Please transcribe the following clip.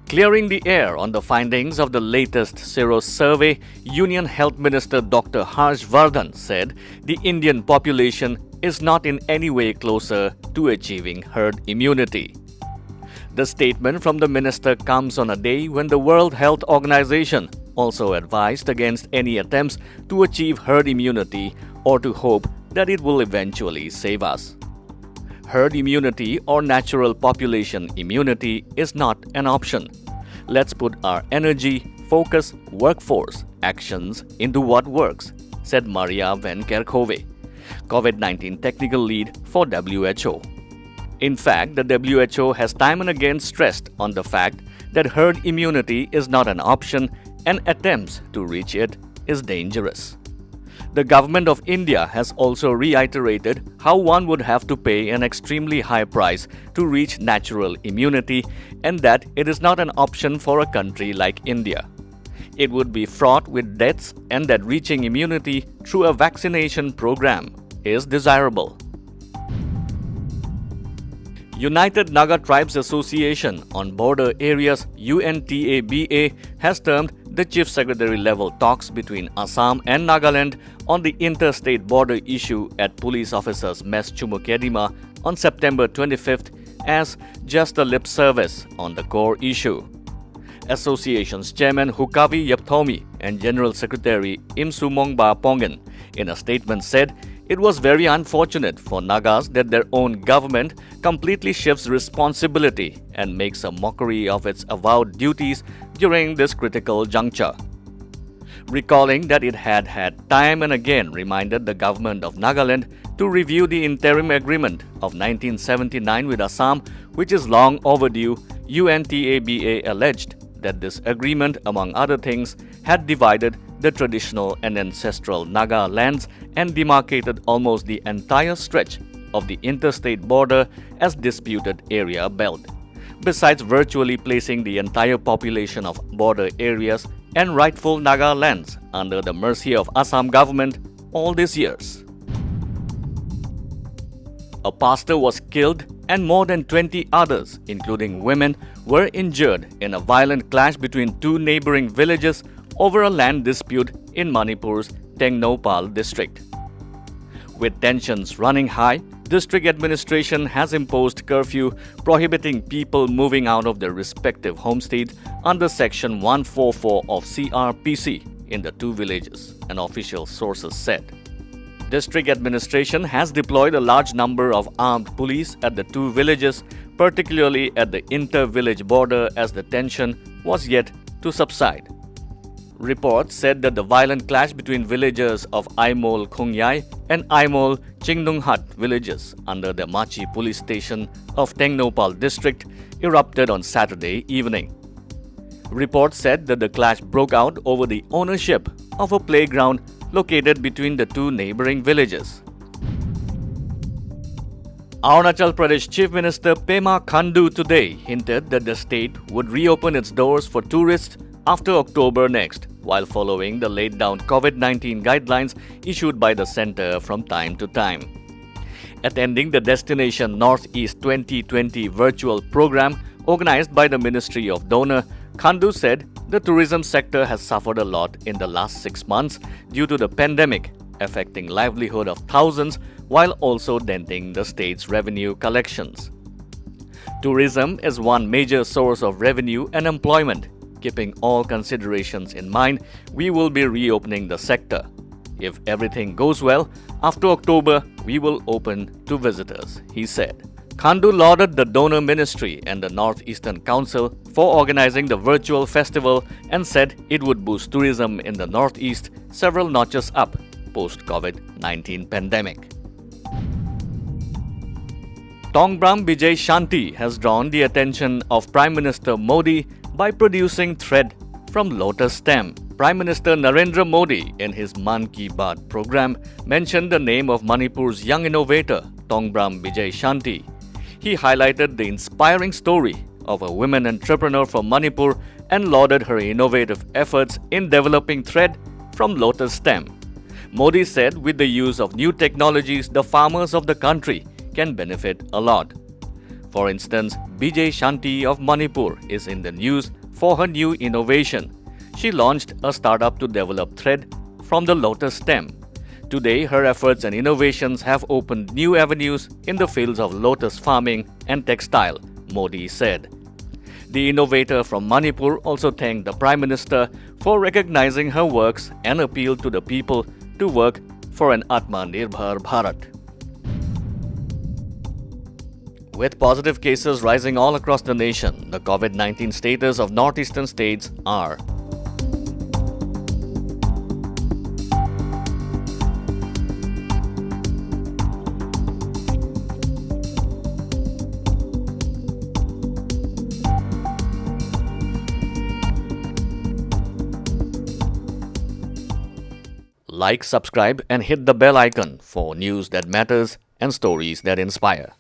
Clearing the air on the findings of the latest Sero survey, Union Health Minister Dr. Harsh Vardhan said the Indian population is not in any way closer to achieving herd immunity. The statement from the minister comes on a day when the World Health Organization also advised against any attempts to achieve herd immunity or to hope that it will eventually save us. Herd immunity or natural population immunity is not an option. Let's put our energy, focus, workforce, actions into what works, said Maria Van Kerkhove, COVID-19 technical lead for WHO. In fact, the WHO has time and again stressed on the fact that herd immunity is not an option and attempts to reach it is dangerous. The government of India has also reiterated how one would have to pay an extremely high price to reach natural immunity and that it is not an option for a country like India. It would be fraught with deaths and that reaching immunity through a vaccination program is desirable. United Naga Tribes Association on Border Areas UNTABA has termed the Chief Secretary level talks between Assam and Nagaland on the interstate border issue at Police Officers Mess Chumukedima on September 25th as just a lip service on the core issue. Association's Chairman Hukavi Yapthomi and General Secretary Imsumongba Pongen in a statement said it was very unfortunate for Nagas that their own government completely shifts responsibility and makes a mockery of its avowed duties during this critical juncture. Recalling that it had time and again reminded the government of Nagaland to review the interim agreement of 1979 with Assam, which is long overdue, UNTABA alleged that this agreement, among other things, had divided the traditional and ancestral Naga lands and demarcated almost the entire stretch of the interstate border as disputed area belt, besides virtually placing the entire population of border areas and rightful Naga lands under the mercy of Assam government all these years. A pastor was killed and more than 20 others, including women, were injured in a violent clash between two neighboring villages over a land dispute in Manipur's Tengnopal district. With tensions running high, district administration has imposed curfew prohibiting people moving out of their respective homesteads under Section 144 of CRPC in the two villages, an official sources said. District administration has deployed a large number of armed police at the two villages, particularly at the inter-village border as the tension was yet to subside. Reports said that the violent clash between villagers of Aimol Khungyai and Aimol Chingnunghat villages under the Machi police station of Tengnopal district erupted on Saturday evening. Reports said that the clash broke out over the ownership of a playground located between the two neighboring villages. Arunachal Pradesh Chief Minister Pema Khandu today hinted that the state would reopen its doors for tourists after October next, while following the laid-down COVID-19 guidelines issued by the centre from time to time. Attending the Destination Northeast 2020 virtual program organized by the Ministry of Donor, Khandu said the tourism sector has suffered a lot in the last 6 months due to the pandemic, affecting livelihood of thousands while also denting the state's revenue collections. Tourism is one major source of revenue and employment. Keeping all considerations in mind, we will be reopening the sector. If everything goes well, after October, we will open to visitors, he said. Khandu lauded the donor ministry and the Northeastern Council for organizing the virtual festival and said it would boost tourism in the Northeast several notches up post-COVID-19 pandemic. Tongbram Bijay Shanti has drawn the attention of Prime Minister Modi by producing thread from lotus stem. Prime Minister Narendra Modi, in his Man Ki Baat program, mentioned the name of Manipur's young innovator, Tongbram Bijay Shanti. He highlighted the inspiring story of a women entrepreneur from Manipur and lauded her innovative efforts in developing thread from lotus stem. Modi said with the use of new technologies, the farmers of the country can benefit a lot. For instance, Bijay Shanti of Manipur is in the news for her new innovation. She launched a startup to develop thread from the lotus stem. Today, her efforts and innovations have opened new avenues in the fields of lotus farming and textile, Modi said. The innovator from Manipur also thanked the Prime Minister for recognizing her works and appealed to the people to work for an Atmanirbhar Bharat. With positive cases rising all across the nation, the COVID-19 status of northeastern states are: like, subscribe, and hit the bell icon for news that matters and stories that inspire.